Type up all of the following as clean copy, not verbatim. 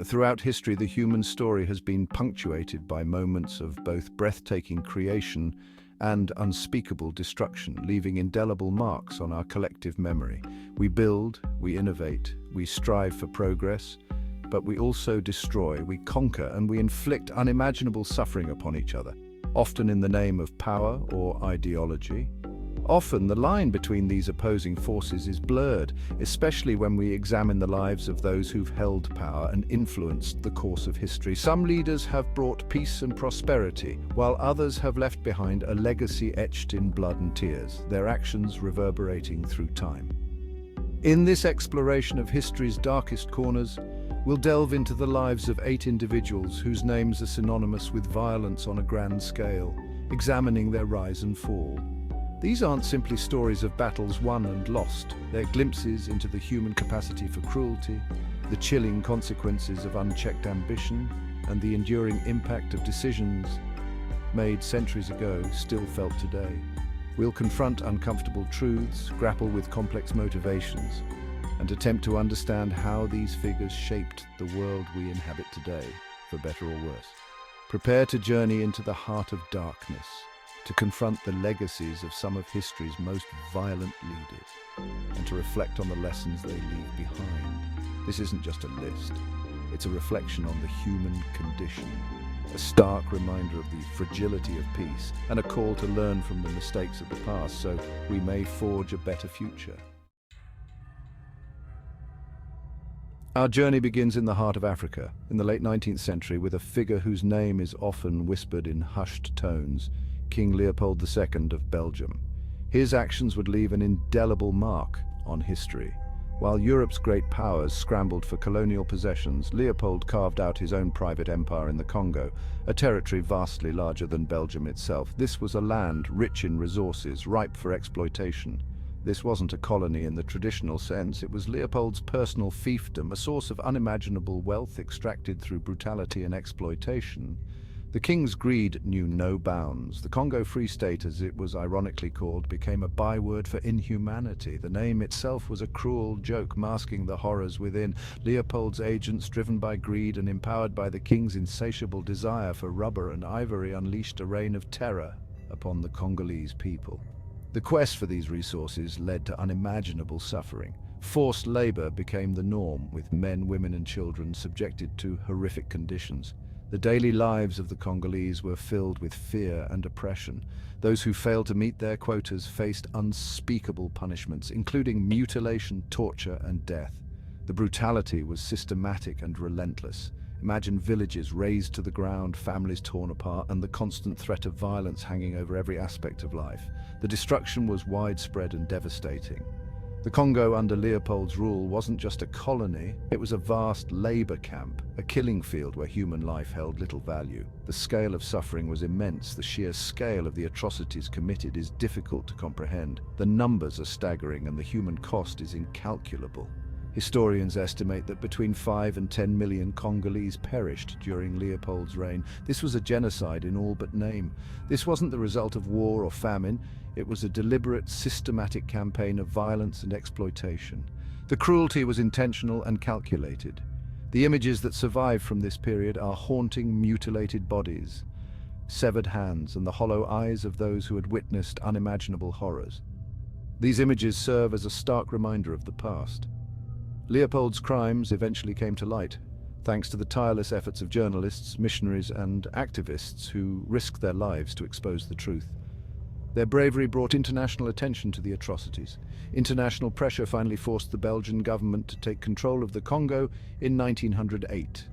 Throughout history, the human story has been punctuated by moments of both breathtaking creation and unspeakable destruction, leaving indelible marks on our collective memory. We build, we innovate, we strive for progress, but we also destroy, we conquer, and we inflict unimaginable suffering upon each other, often in the name of power or ideology. Often, the line between these opposing forces is blurred, especially when we examine the lives of those who've held power and influenced the course of history. Some leaders have brought peace and prosperity, while others have left behind a legacy etched in blood and tears, their actions reverberating through time. In this exploration of history's darkest corners, we'll delve into the lives of 8 individuals whose names are synonymous with violence on a grand scale, examining their rise and fall. These aren't simply stories of battles won and lost. They're glimpses into the human capacity for cruelty, the chilling consequences of unchecked ambition, and the enduring impact of decisions made centuries ago still felt today. We'll confront uncomfortable truths, grapple with complex motivations, and attempt to understand how these figures shaped the world we inhabit today, for better or worse. Prepare to journey into the heart of darkness, to confront the legacies of some of history's most violent leaders, and to reflect on the lessons they leave behind. This isn't just a list, it's a reflection on the human condition, a stark reminder of the fragility of peace, and a call to learn from the mistakes of the past so we may forge a better future. Our journey begins in the heart of Africa, in the late 19th century, with a figure whose name is often whispered in hushed tones, King Leopold II of Belgium. His actions would leave an indelible mark on history. While Europe's great powers scrambled for colonial possessions, Leopold carved out his own private empire in the Congo, a territory vastly larger than Belgium itself. This was a land rich in resources, ripe for exploitation. This wasn't a colony in the traditional sense, it was Leopold's personal fiefdom, a source of unimaginable wealth extracted through brutality and exploitation. The king's greed knew no bounds. The Congo Free State, as it was ironically called, became a byword for inhumanity. The name itself was a cruel joke, masking the horrors within. Leopold's agents, driven by greed and empowered by the king's insatiable desire for rubber and ivory, unleashed a reign of terror upon the Congolese people. The quest for these resources led to unimaginable suffering. Forced labor became the norm, with men, women, and children subjected to horrific conditions. The daily lives of the Congolese were filled with fear and oppression. Those who failed to meet their quotas faced unspeakable punishments, including mutilation, torture, and death. The brutality was systematic and relentless. Imagine villages razed to the ground, families torn apart, and the constant threat of violence hanging over every aspect of life. The destruction was widespread and devastating. The Congo under Leopold's rule wasn't just a colony, it was a vast labor camp, a killing field where human life held little value. The scale of suffering was immense. The sheer scale of the atrocities committed is difficult to comprehend. The numbers are staggering and the human cost is incalculable. Historians estimate that between 5 and 10 million Congolese perished during Leopold's reign. This was a genocide in all but name. This wasn't the result of war or famine. It was a deliberate, systematic campaign of violence and exploitation. The cruelty was intentional and calculated. The images that survive from this period are haunting, mutilated bodies, severed hands, and the hollow eyes of those who had witnessed unimaginable horrors. These images serve as a stark reminder of the past. Leopold's crimes eventually came to light, thanks to the tireless efforts of journalists, missionaries, and activists who risked their lives to expose the truth. Their bravery brought international attention to the atrocities. International pressure finally forced the Belgian government to take control of the Congo in 1908,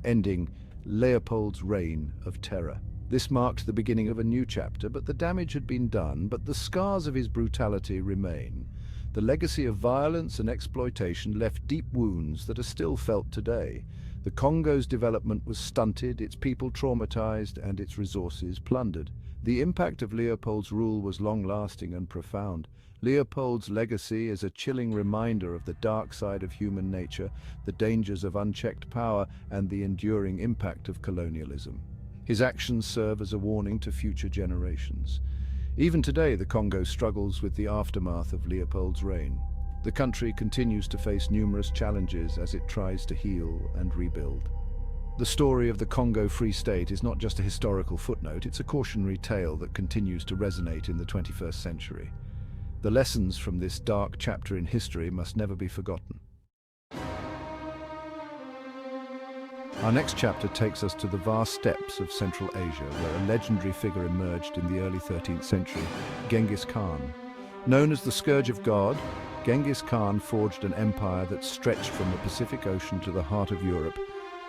ending Leopold's reign of terror. This marked the beginning of a new chapter, but the damage had been done, but the scars of his brutality remain. The legacy of violence and exploitation left deep wounds that are still felt today. The Congo's development was stunted, its people traumatized, and its resources plundered. The impact of Leopold's rule was long-lasting and profound. Leopold's legacy is a chilling reminder of the dark side of human nature, the dangers of unchecked power, and the enduring impact of colonialism. His actions serve as a warning to future generations. Even today, the Congo struggles with the aftermath of Leopold's reign. The country continues to face numerous challenges as it tries to heal and rebuild. The story of the Congo Free State is not just a historical footnote, it's a cautionary tale that continues to resonate in the 21st century. The lessons from this dark chapter in history must never be forgotten. Our next chapter takes us to the vast steppes of Central Asia, where a legendary figure emerged in the early 13th century, Genghis Khan. Known as the Scourge of God, Genghis Khan forged an empire that stretched from the Pacific Ocean to the heart of Europe.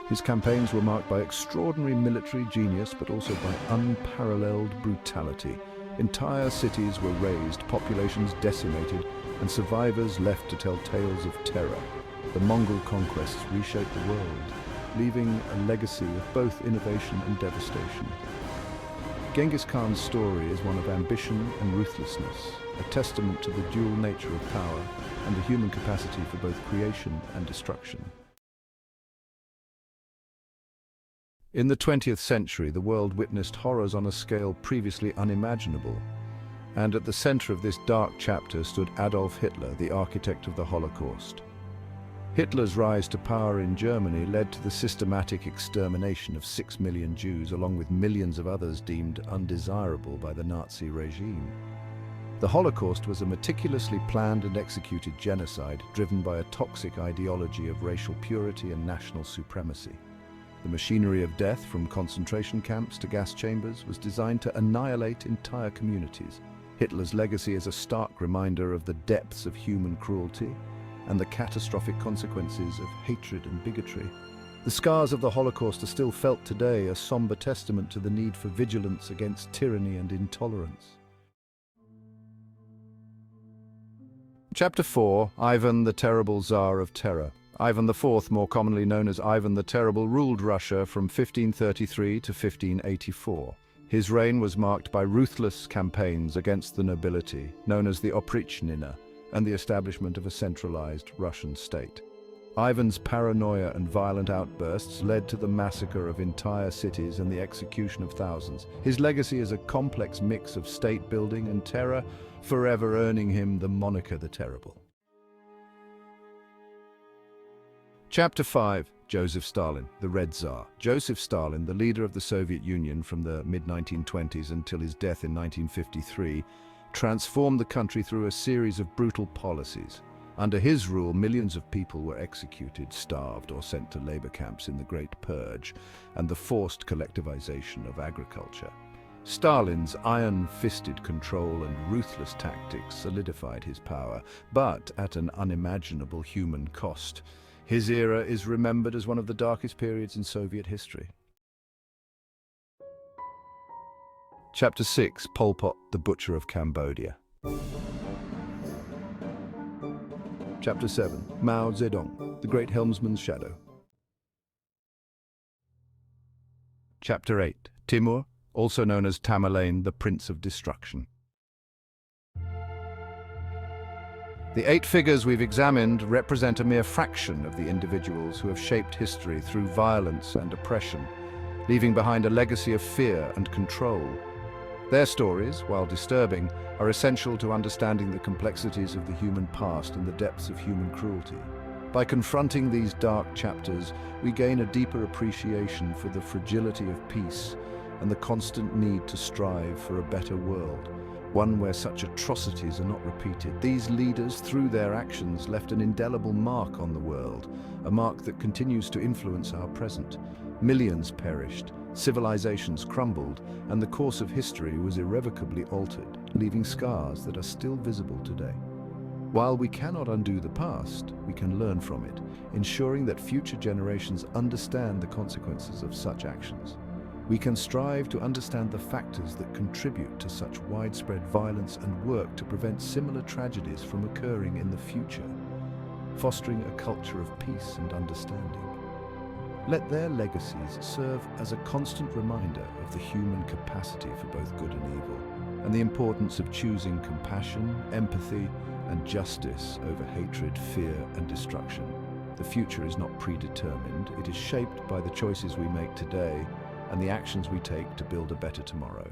His campaigns were marked by extraordinary military genius, but also by unparalleled brutality. Entire cities were razed, populations decimated, and survivors left to tell tales of terror. The Mongol conquests reshaped the world, leaving a legacy of both innovation and devastation. Genghis Khan's story is one of ambition and ruthlessness, a testament to the dual nature of power and the human capacity for both creation and destruction. In the 20th century, the world witnessed horrors on a scale previously unimaginable. And at the center of this dark chapter stood Adolf Hitler, the architect of the Holocaust. Hitler's rise to power in Germany led to the systematic extermination of 6 million Jews, along with millions of others deemed undesirable by the Nazi regime. The Holocaust was a meticulously planned and executed genocide driven by a toxic ideology of racial purity and national supremacy. The machinery of death, from concentration camps to gas chambers, was designed to annihilate entire communities. Hitler's legacy is a stark reminder of the depths of human cruelty and the catastrophic consequences of hatred and bigotry. The scars of the Holocaust are still felt today, a somber testament to the need for vigilance against tyranny and intolerance. Chapter 4, Ivan the Terrible Tsar of Terror. Ivan IV, more commonly known as Ivan the Terrible, ruled Russia from 1533 to 1584. His reign was marked by ruthless campaigns against the nobility, known as the Oprichnina, and the establishment of a centralized Russian state. Ivan's paranoia and violent outbursts led to the massacre of entire cities and the execution of thousands. His legacy is a complex mix of state building and terror, forever earning him the moniker the Terrible. Chapter 5, Joseph Stalin, the Red Tsar. Joseph Stalin, the leader of the Soviet Union from the mid-1920s until his death in 1953, transformed the country through a series of brutal policies. Under his rule, millions of people were executed, starved, or sent to labor camps in the Great Purge, and the forced collectivization of agriculture. Stalin's iron-fisted control and ruthless tactics solidified his power, but at an unimaginable human cost. His era is remembered as one of the darkest periods in Soviet history. Chapter 6, Pol Pot, the Butcher of Cambodia. Chapter 7, Mao Zedong, the Great Helmsman's Shadow. Chapter 8, Timur, also known as Tamerlane, the Prince of Destruction. The 8 figures we've examined represent a mere fraction of the individuals who have shaped history through violence and oppression, leaving behind a legacy of fear and control. Their stories, while disturbing, are essential to understanding the complexities of the human past and the depths of human cruelty. By confronting these dark chapters, we gain a deeper appreciation for the fragility of peace and the constant need to strive for a better world, one where such atrocities are not repeated. These leaders, through their actions, left an indelible mark on the world, a mark that continues to influence our present. Millions perished, civilizations crumbled, and the course of history was irrevocably altered, leaving scars that are still visible today. While we cannot undo the past, we can learn from it, ensuring that future generations understand the consequences of such actions. We can strive to understand the factors that contribute to such widespread violence and work to prevent similar tragedies from occurring in the future, fostering a culture of peace and understanding. Let their legacies serve as a constant reminder of the human capacity for both good and evil, and the importance of choosing compassion, empathy, and justice over hatred, fear, and destruction. The future is not predetermined. It is shaped by the choices we make today and the actions we take to build a better tomorrow.